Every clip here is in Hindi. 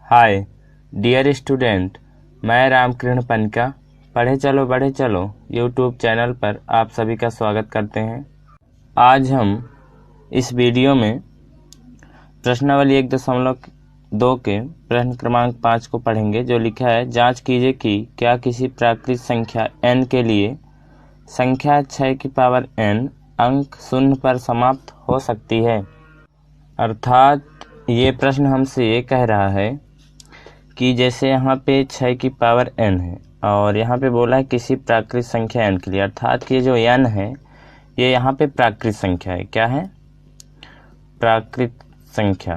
हाय डियर स्टूडेंट, मैं रामकृष्ण पनका पढ़े चलो बढ़े चलो यूट्यूब चैनल पर आप सभी का स्वागत करते हैं। आज हम इस वीडियो में प्रश्नावली 1.2 के प्रश्न क्रमांक 5 को पढ़ेंगे, जो लिखा है जांच कीजिए कि क्या किसी प्राकृत संख्या n के लिए संख्या 6 की पावर n अंक शून्य पर समाप्त हो सकती है। अर्थात ये प्रश्न हमसे ये कह रहा है कि जैसे यहाँ पे 6 की पावर n है और यहाँ पे बोला है किसी प्राकृत संख्या n के लिए, अर्थात कि जो n है ये यहाँ पे प्राकृत संख्या है। क्या है? प्राकृत संख्या।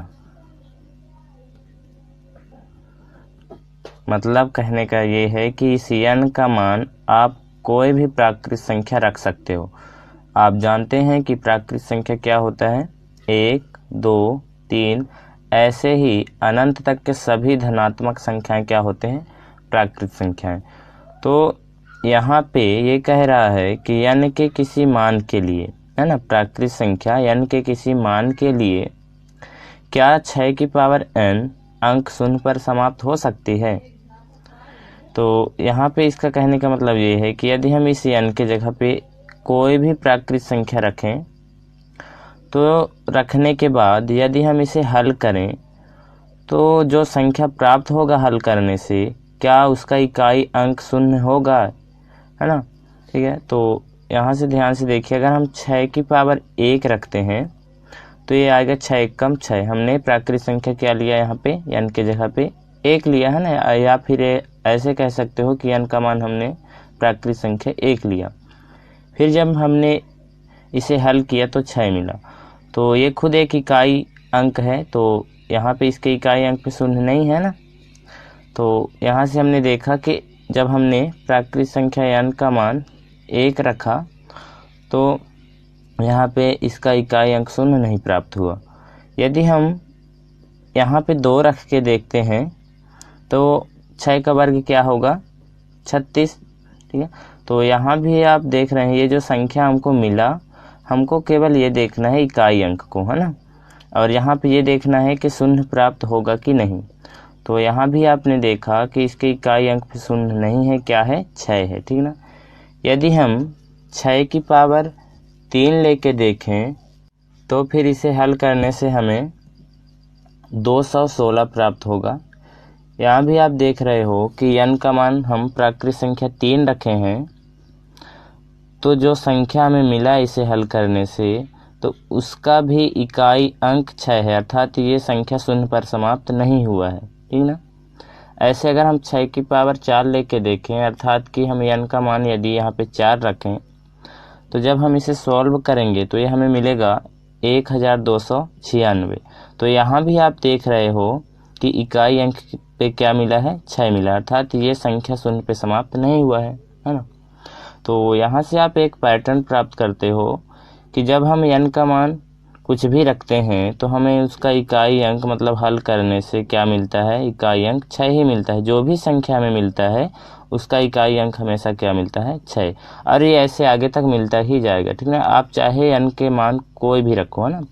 मतलब कहने का ये है कि इस n का मान आप कोई भी प्राकृत संख्या रख सकते हो। आप जानते हैं कि प्राकृत संख्या क्या होता है? 1, 2, 3 ऐसे ही अनंत तक के सभी धनात्मक संख्याएं क्या होते हैं? प्राकृत संख्याएं। तो यहाँ पे ये कह रहा है कि n के किसी मान के लिए, है ना, प्राकृत संख्या n के किसी मान के लिए क्या 6 की पावर n अंक शून्य पर समाप्त हो सकती है। तो यहाँ पे इसका कहने का मतलब ये है कि यदि हम इस n के जगह पे कोई भी प्राकृत संख्या रखें, तो रखने के बाद यदि हम इसे हल करें तो जो संख्या प्राप्त होगा हल करने से, क्या उसका इकाई अंक शून्य होगा, है ना। ठीक है, तो यहाँ से ध्यान से देखिए, अगर हम 6 की पावर 1 रखते हैं तो ये आएगा 6 एकम 6। हमने प्राकृत संख्या क्या लिया? यहाँ पे n के जगह पे 1 लिया है ना, या फिर ऐसे कह सकते हो कि n का मान हमने प्राकृत संख्या 1 लिया। फिर जब हमने इसे हल किया तो 6 मिला, तो ये खुद एक इकाई अंक है, तो यहाँ पे इसके इकाई अंक पे शून्य नहीं है ना। तो यहाँ से हमने देखा कि जब हमने प्राकृत संख्या n का मान 1 रखा तो यहाँ पे इसका इकाई अंक शून्य नहीं प्राप्त हुआ। यदि हम यहाँ पे 2 रख के देखते हैं तो 6 का वर्ग क्या होगा? 36। ठीक है, तो यहाँ भी आप देख रहे हैं ये जो संख्या हमको मिला, हमको केवल ये देखना है इकाई अंक को, है ना, और यहाँ पे ये देखना है कि शून्य प्राप्त होगा कि नहीं। तो यहाँ भी आपने देखा कि इसके इकाई अंक पे शून्य नहीं है, क्या है? 6 है। ठीक ना। यदि हम 6 की पावर 3 लेके देखें तो फिर इसे हल करने से हमें 216 प्राप्त होगा। यहाँ भी आप देख रहे हो कि n का मान हम प्राकृत संख्या 3 रखे हैं, तो जो संख्या हमें मिला इसे हल करने से, तो उसका भी इकाई अंक 6 है, अर्थात ये संख्या शून्य पर समाप्त नहीं हुआ है। ठीक ना। ऐसे अगर हम 6 की पावर 4 लेके देखें, अर्थात कि हम n का मान यदि यहाँ पे 4 रखें, तो जब हम इसे सॉल्व करेंगे तो ये हमें मिलेगा 1296। तो यहाँ भी आप देख रहे हो कि इकाई अंक पे क्या मिला है? 6 मिला, अर्थात ये संख्या शून्य पे समाप्त नहीं हुआ है ना। तो यहाँ से आप एक पैटर्न प्राप्त करते हो कि जब हम n का मान कुछ भी रखते हैं तो हमें उसका इकाई अंक, मतलब हल करने से क्या मिलता है? इकाई अंक 6 ही मिलता है। जो भी संख्या हमें मिलता है उसका इकाई अंक हमेशा क्या मिलता है? 6। और ये ऐसे आगे तक मिलता ही जाएगा। ठीक है, आप चाहे n के मान कोई भी रखो, है ना।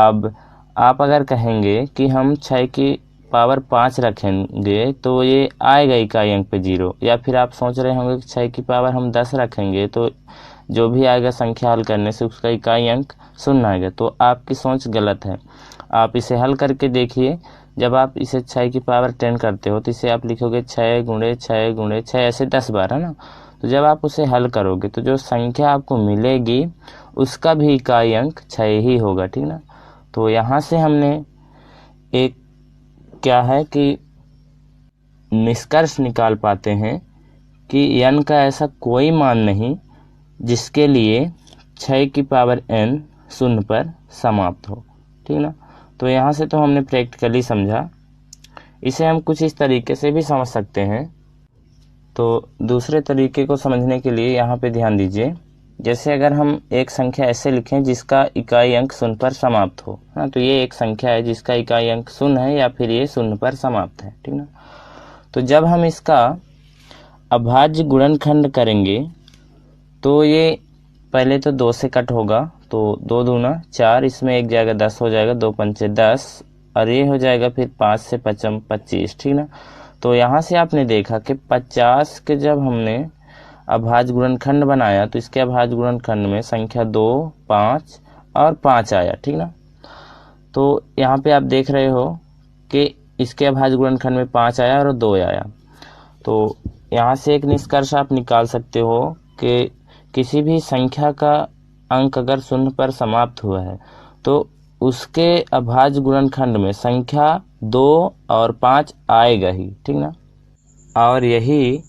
अब आप अगर कहेंगे कि हम 6 की पावर 5 रखेंगे तो ये आएगा इकाई अंक पे 0, या फिर आप सोच रहे होंगे कि 6 की पावर हम 10 रखेंगे तो जो भी आएगा संख्या हल करने से उसका इकाई अंक शून्य आएगा। तो आपकी सोच गलत है। आप इसे हल करके देखिए। जब आप इसे 6 की पावर 10 करते हो तो इसे आप लिखोगे 6 गुणे 6 गुणे 6, ऐसे 10 बार, है ना। तो जब आप उसे हल करोगे तो जो संख्या आपको मिलेगी उसका भी इकाई अंक 6 ही होगा। ठीक ना। तो यहाँ से हमने एक क्या है कि निष्कर्ष निकाल पाते हैं कि n का ऐसा कोई मान नहीं जिसके लिए 6 की पावर n शून्य पर समाप्त हो। ठीक ना। तो यहाँ से तो हमने प्रैक्टिकली समझा। इसे हम कुछ इस तरीके से भी समझ सकते हैं। तो दूसरे तरीके को समझने के लिए यहाँ पे ध्यान दीजिए। जैसे अगर हम एक संख्या ऐसे लिखें जिसका इकाई अंक शून्य पर समाप्त हो, हाँ, तो ये एक संख्या है जिसका इकाई अंक शून्य है या फिर ये शून्य पर समाप्त है। ठीक ना। तो जब हम इसका अभाज्य गुणनखंड करेंगे तो ये पहले तो 2 से कट होगा, तो 2 दूना 4, इसमें 1 जाएगा 10 हो जाएगा, 2 पंचे 10, और ये हो जाएगा फिर 5 से 5 25, ठीक ना। तो यहाँ से आपने देखा कि 50 के जब हमने अभाज्य गुणनखंड बनाया तो इसके अभाज्य गुणनखंड में संख्या 2, 5 और 5 आया, ठीक ना। तो यहाँ पे आप देख रहे हो कि इसके अभाज्य गुणनखंड में 5 आया और 2 आया। तो यहाँ से एक निष्कर्ष आप निकाल सकते हो कि किसी भी संख्या का अंक अगर शून्य पर समाप्त हुआ है तो उसके अभाज्य गुणनखंड में संख्या 2 और 5 आएगा ही, ठीक ना। और यही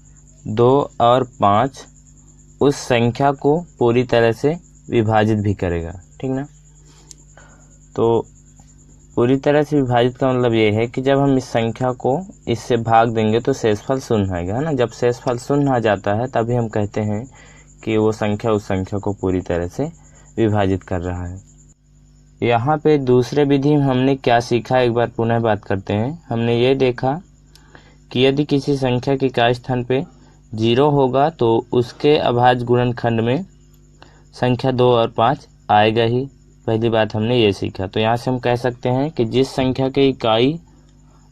2 और 5 उस संख्या को पूरी तरह से विभाजित भी करेगा, ठीक ना। तो पूरी तरह से विभाजित का मतलब ये है कि जब हम इस संख्या को इससे भाग देंगे तो शेषफल शून्य आएगा, है ना। जब शेषफल शून्य आ जाता है तभी हम कहते हैं कि वो संख्या उस संख्या को पूरी तरह से विभाजित कर रहा है। यहाँ पे दूसरे विधि में हमने क्या सीखा, एक बार पुनः बात करते हैं। हमने ये देखा कि यदि किसी संख्या की इकाई स्थान पे 0 होगा तो उसके अभाज्य गुणनखंड में संख्या 2 और 5 आएगा ही। पहली बात हमने ये सीखा। तो यहाँ से हम कह सकते हैं कि जिस संख्या के इकाई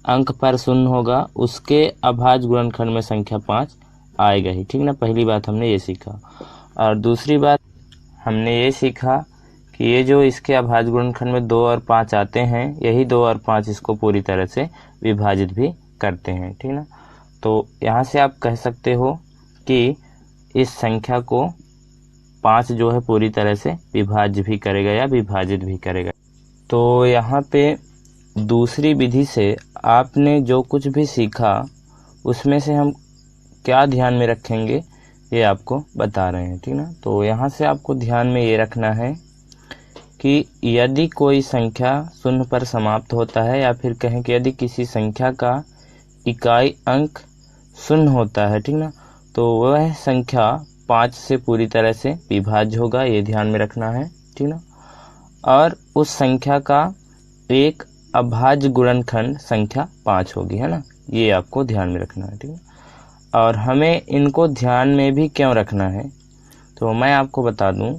अंक पर शून्य होगा उसके अभाज्य गुणनखंड में संख्या 5 आएगा ही, ठीक ना। पहली बात हमने ये सीखा। और दूसरी बात हमने ये सीखा कि ये जो इसके अभाज्य गुणनखंड में 2 और 5 आते हैं, यही 2 और 5 इसको पूरी तरह से विभाजित भी करते हैं, ठीक ना। तो यहाँ से आप कह सकते हो कि इस संख्या को 5 जो है पूरी तरह से विभाज्य भी करेगा या विभाजित भी करेगा। तो यहाँ पे दूसरी विधि से आपने जो कुछ भी सीखा उसमें से हम क्या ध्यान में रखेंगे ये आपको बता रहे हैं, ठीक ना। तो यहाँ से आपको ध्यान में ये रखना है कि यदि कोई संख्या शून्य पर समाप्त होता है या फिर कहें कि यदि किसी संख्या का इकाई अंक शून्य होता है, ठीक ना, तो वह संख्या 5 से पूरी तरह से विभाज्य होगा, ये ध्यान में रखना है, ठीक ना। और उस संख्या का एक अभाज्य गुणनखंड संख्या 5 होगी, है ना। ये आपको ध्यान में रखना है, ठीक है। और हमें इनको ध्यान में भी क्यों रखना है, तो मैं आपको बता दूं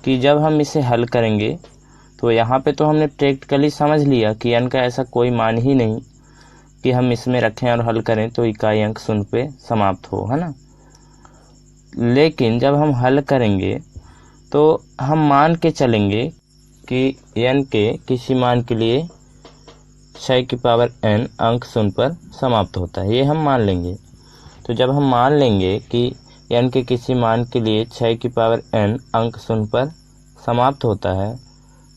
कि जब हम इसे हल करेंगे तो यहाँ पे तो हमने प्रैक्टिकली समझ लिया कि n का ऐसा कोई मान ही नहीं कि हम इसमें रखें और हल करें तो इकाई अंक शून्य पे समाप्त हो, है ना। लेकिन जब हम हल करेंगे तो हम मान के चलेंगे कि n के किसी मान के लिए 6 की पावर n अंक शून्य पर समाप्त होता है, ये हम मान लेंगे। तो जब हम मान लेंगे कि n के किसी मान के लिए 6 की पावर n अंक शून्य पर समाप्त होता है,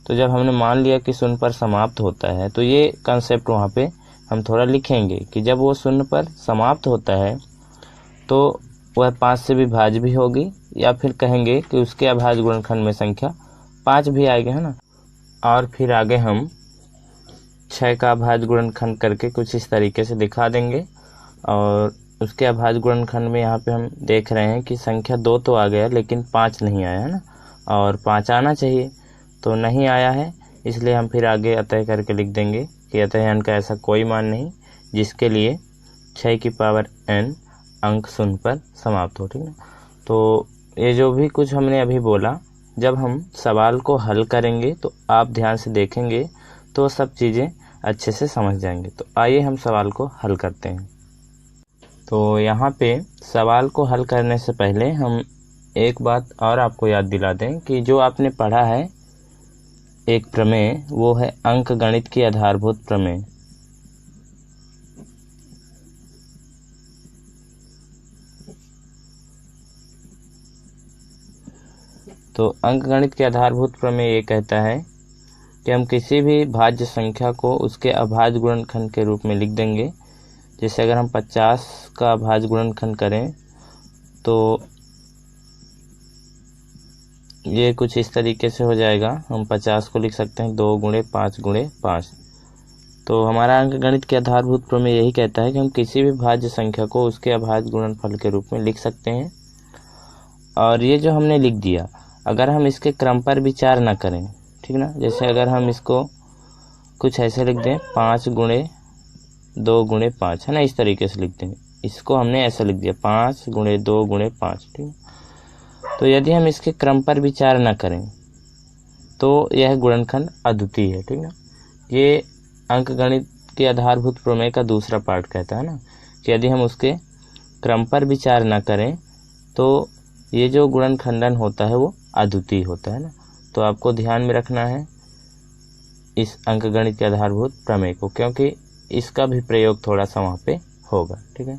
तो जब हमने मान लिया कि शून्य पर समाप्त होता है तो ये कंसेप्ट वहाँ पे हम थोड़ा लिखेंगे कि जब वो शून्य पर समाप्त होता है तो वह 5 से विभाज्य भी होगी, या फिर कहेंगे कि उसके अभाज्य गुणनखंड में संख्या 5 भी आएगी, है ना। और फिर आगे हम 6 का अभाज्य गुणनखंड करके कुछ इस तरीके से दिखा देंगे। और उसके अभाज्य गुणनखंड में यहाँ पे हम देख रहे हैं कि संख्या 2 तो आ गया लेकिन 5 नहीं आया, है ना। और 5 आना चाहिए तो नहीं आया है, इसलिए हम फिर आगे अतः करके लिख देंगे कि अतः n का ऐसा कोई मान नहीं जिसके लिए 6 की पावर n अंक शून्य पर समाप्त हो, ठीक है। तो ये जो भी कुछ हमने अभी बोला, जब हम सवाल को हल करेंगे तो आप ध्यान से देखेंगे तो सब चीज़ें अच्छे से समझ जाएंगे। तो आइए हम सवाल को हल करते हैं। तो यहाँ पे सवाल को हल करने से पहले हम एक बात और आपको याद दिला दें कि जो आपने पढ़ा है एक प्रमेय, वो है अंक गणित की आधारभूत प्रमेय। तो अंकगणित के आधारभूत प्रमेय ये कहता है कि हम किसी भी भाज्य संख्या को उसके अभाज्य गुणनखंड के रूप में लिख देंगे। जैसे अगर हम 50 का अभाज्य गुणनखंड करें तो ये कुछ इस तरीके से हो जाएगा। हम 50 को लिख सकते हैं 2 गुणे 5 गुणे 5। तो हमारा अंकगणित के आधारभूत प्रमेय यही कहता है कि हम किसी भी भाज्य संख्या को उसके अभाज्य गुणनफल के रूप में लिख सकते हैं। और ये जो हमने लिख दिया, अगर हम इसके क्रम पर विचार ना करें, ठीक ना, जैसे अगर हम इसको कुछ ऐसे लिख दें 5 गुणे 2 गुणे 5, है ना, इस तरीके से लिख दें। इसको हमने ऐसा लिख दिया 5 गुणे 2 गुणे 5, ठीक। तो यदि हम इसके क्रम पर विचार न करें तो यह गुणनखंड अद्वितीय है, ठीक ना। ये अंकगणित के आधारभूत प्रमेय का दूसरा पार्ट कहता है ना कि यदि हम उसके क्रम पर विचार न करें तो ये जो गुणनखंडन होता है वो अद्वितीय होता है ना। तो आपको ध्यान में रखना है इस अंकगणित के आधारभूत प्रमेय को, क्योंकि इसका भी प्रयोग थोड़ा सा वहाँ पे होगा। ठीक है,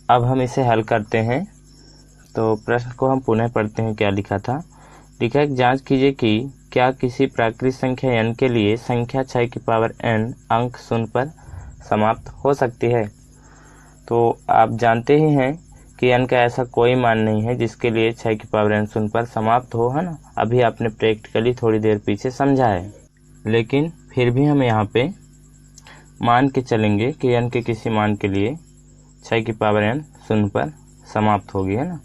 अब हम इसे हल करते हैं। तो प्रश्न को हम पुनः पढ़ते हैं। क्या लिखा था? लिखा है, जांच कीजिए कि क्या किसी प्राकृत संख्या n के लिए संख्या 6 की पावर n अंक शून्य पर समाप्त हो सकती है। तो आप जानते ही हैं कि n का ऐसा कोई मान नहीं है जिसके लिए 6 की पावर n शून्य पर समाप्त हो, है ना। अभी आपने प्रैक्टिकली थोड़ी देर पीछे समझा है, लेकिन फिर भी हम यहाँ पे मान के चलेंगे कि n के किसी मान के लिए 6 की पावर n शून्य पर समाप्त होगी, है ना।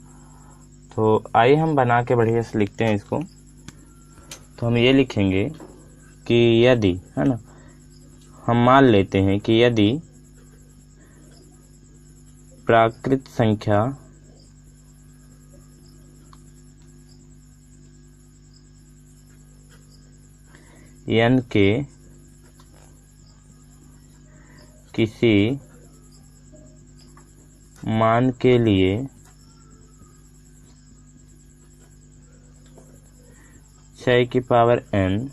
तो आइए हम बना के बढ़िया से लिखते हैं इसको। तो हम ये लिखेंगे कि यदि, है ना, हम मान लेते हैं कि यदि प्राकृत संख्या n के किसी मान के लिए 6 की पावर n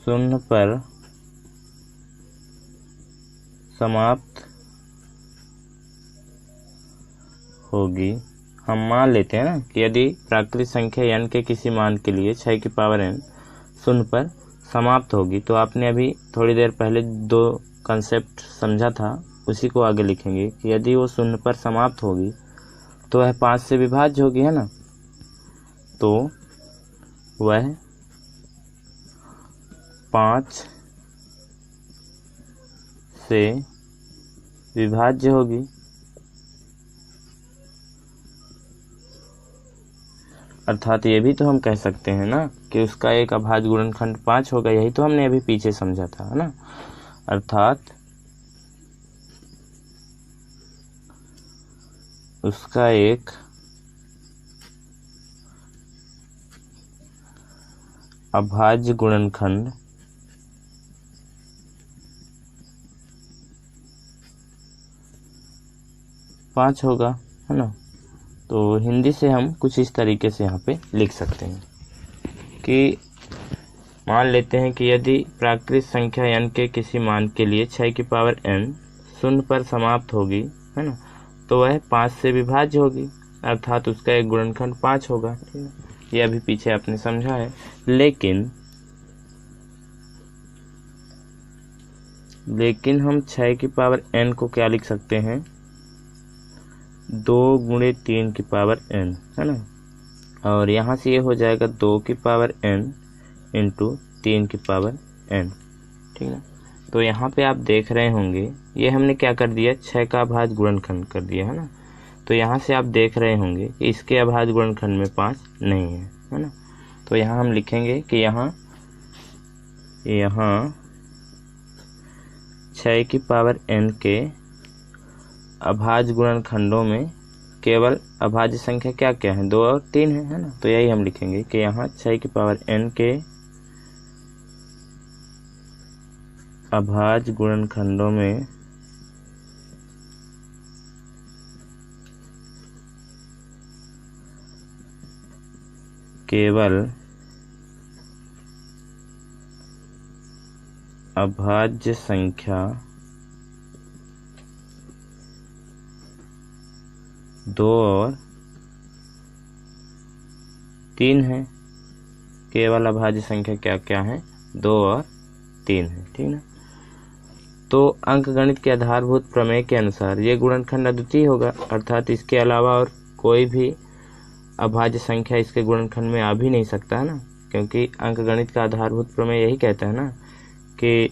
शून्य पर समाप्त होगी। हम मान लेते हैं ना कि यदि प्राकृत संख्या n के किसी मान के लिए 6 की पावर n शून्य पर समाप्त होगी, तो आपने अभी थोड़ी देर पहले दो कंसेप्ट समझा था, उसी को आगे लिखेंगे कि यदि वो शून्य पर समाप्त होगी तो वह 5 से विभाज्य होगी, है ना। तो वह 5 से विभाज्य होगी। अर्थात ये भी तो हम कह सकते हैं ना कि उसका एक अभाज्य गुणनखंड 5 होगा। यही तो हमने अभी पीछे समझा था, है ना। अर्थात उसका एक अभाज्य गुणनखंड 5 होगा, है ना। तो हिंदी से हम कुछ इस तरीके से यहाँ पे लिख सकते हैं कि मान लेते हैं कि यदि प्राकृत संख्या n के किसी मान के लिए 6 की पावर n शून्य पर समाप्त होगी, है ना, तो वह 5 से विभाज्य होगी। अर्थात उसका एक गुणनखंड 5 होगा। ठीक है, ये अभी पीछे आपने समझा है। लेकिन हम 6 की पावर n को क्या लिख सकते हैं? 2 गुणे 3 की पावर n, है ना। और यहाँ से ये हो जाएगा 2 की पावर n इंटू 3 की पावर n। ठीक है, तो यहाँ पे आप देख रहे होंगे ये हमने क्या कर दिया, 6 का अभाज्य गुणनखंड कर दिया, है ना। तो यहाँ से आप देख रहे होंगे कि इसके अभाज्य गुणनखंड में 5 नहीं है ना। तो यहाँ हम लिखेंगे कि यहाँ 6 की पावर n के अभाज्य गुणनखंडों में केवल अभाज्य संख्या क्या क्या है? 2 और 3 है ना। तो यही हम लिखेंगे कि यहाँ 6 की पावर n के अभाज्य गुणनखंडों में केवल अभाज्य संख्या 2 और 3 है। केवल अभाज्य संख्या क्या क्या है? 2 और 3 है। ठीक है, तो अंकगणित के आधारभूत प्रमेय के अनुसार ये गुणनखंड अद्वितीय होगा। अर्थात इसके अलावा और कोई भी अभाज्य संख्या इसके गुणनखंड में आ भी नहीं सकता, है ना, क्योंकि अंकगणित का आधारभूत प्रमेय यही कहता है ना कि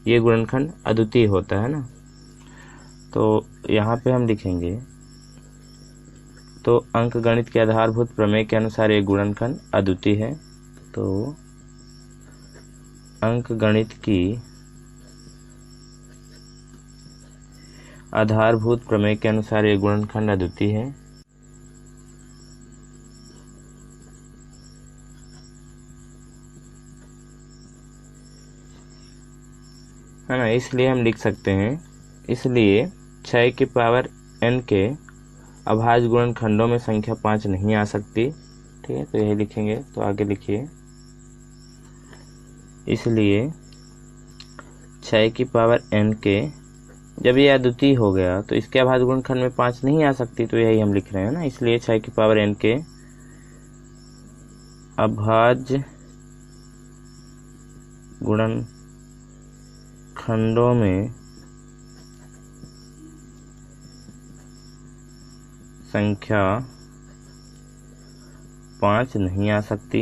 ये गुणनखंड अद्वितीय होता है ना। तो यहाँ पे हम लिखेंगे, तो अंकगणित के आधारभूत प्रमेय के अनुसार ये गुणनखंड अद्वितीय है। तो अंकगणित की आधारभूत प्रमेय के अनुसार ये गुणनखंड अद्वितीय है। है ना, इसलिए हम लिख सकते हैं, इसलिए 6 की पावर n के अभाज्य गुणनखंडों में संख्या 5 नहीं आ सकती। ठीक है, तो यही लिखेंगे। तो आगे लिखिए, इसलिए 6 की पावर n के, जब ये अद्वितीय हो गया तो इसके अभाज्य गुणनखंड में 5 नहीं आ सकती, तो यही हम लिख रहे हैं ना। इसलिए 6 की पावर n के अभाज्य गुणनखंडों में संख्या 5 नहीं आ सकती।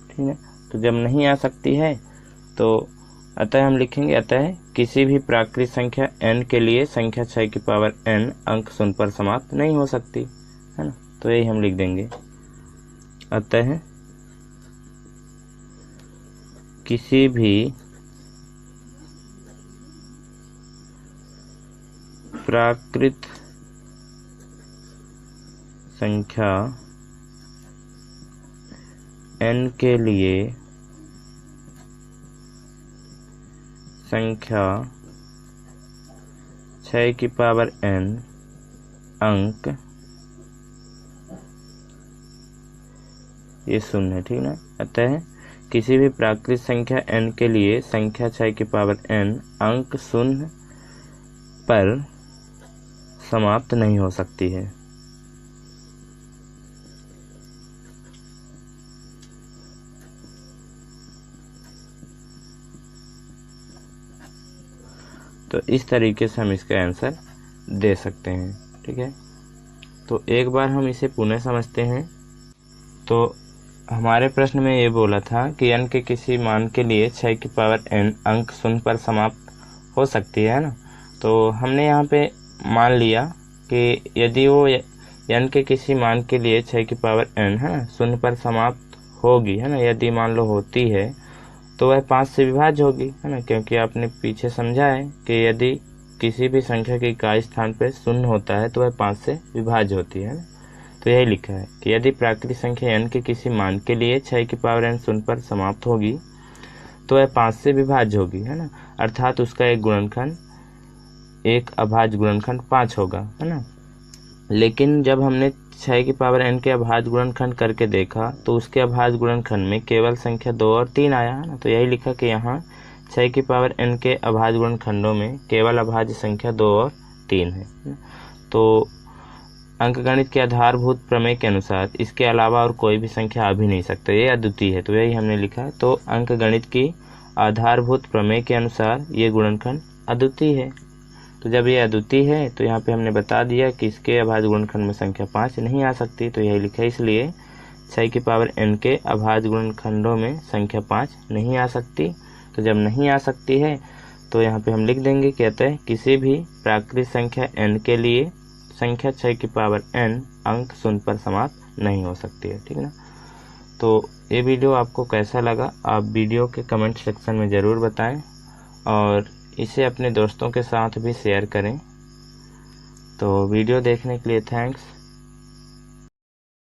ठीक है, तो जब नहीं आ सकती है तो अतः हम लिखेंगे, अतः किसी भी प्राकृत संख्या n के लिए संख्या 6 की पावर n अंक शून्य पर समाप्त नहीं हो सकती, है ना। तो यही हम लिख देंगे, अतः किसी भी प्राकृत संख्या n के लिए संख्या 6 की पावर n अंक, ये शून्य है, ठीक ना। अतः किसी भी प्राकृत संख्या n के लिए संख्या 6 की पावर n अंक शून्य पर समाप्त नहीं हो सकती है। तो इस तरीके से हम इसका आंसर दे सकते हैं। ठीक है, तो एक बार हम इसे पुनः समझते हैं। तो हमारे प्रश्न में ये बोला था कि n के किसी मान के लिए 6 की पावर n अंक शून्य पर समाप्त हो सकती है ना। तो हमने यहाँ पे मान लिया कि यदि वो n के किसी मान के लिए 6 की पावर n, है ना, शून्य पर समाप्त होगी, है ना, यदि मान लो होती है तो वह 5 से विभाज्य होगी, है ना, क्योंकि आपने पीछे समझा है कि यदि किसी भी संख्या के इकाई स्थान पर शून्य होता है तो वह 5 से विभाज्य होती है ना। तो यही लिखा है कि यदि प्राकृतिक संख्या n के किसी मान के लिए 6 की पावर n शून्य पर समाप्त होगी तो वह 5 से विभाज्य होगी, है ना, अर्थात उसका एक गुणनखंड, एक अभाज्य गुणनखंड 5 होगा, है ना। लेकिन जब हमने 6 की पावर n के अभाज्य गुणनखंड करके देखा तो उसके अभाज्य गुणनखंड में केवल संख्या 2 और 3 आया, है ना। तो यही लिखा कि यहाँ 6 की पावर n के अभाज्य गुणनखंडों में केवल अभाज्य संख्या 2 और 3 है। तो अंकगणित के आधारभूत प्रमेय के अनुसार इसके अलावा और कोई भी संख्या आ भी नहीं सकता, ये अद्वितीय है। तो यही हमने लिखा। तो अंकगणित की आधारभूत प्रमेय के अनुसार ये गुणनखंड अद्वितीय है। तो जब ये अद्वितीय है तो यहाँ पे हमने बता दिया कि इसके अभाज्य गुणनखंड में संख्या 5 नहीं आ सकती। तो यही लिखा है, इसलिए 6 की पावर n के अभाज्य गुणनखंडों में संख्या 5 नहीं आ सकती। तो जब नहीं आ सकती है तो यहाँ पे हम लिख देंगे, कहते हैं किसी भी प्राकृतिक संख्या n के लिए संख्या 6 की पावर n अंक शून्य पर समाप्त नहीं हो सकती है। ठीक ना। तो ये वीडियो आपको कैसा लगा, आप वीडियो के कमेंट सेक्शन में ज़रूर बताएं और इसे अपने दोस्तों के साथ भी शेयर करें। तो वीडियो देखने के लिए थैंक्स।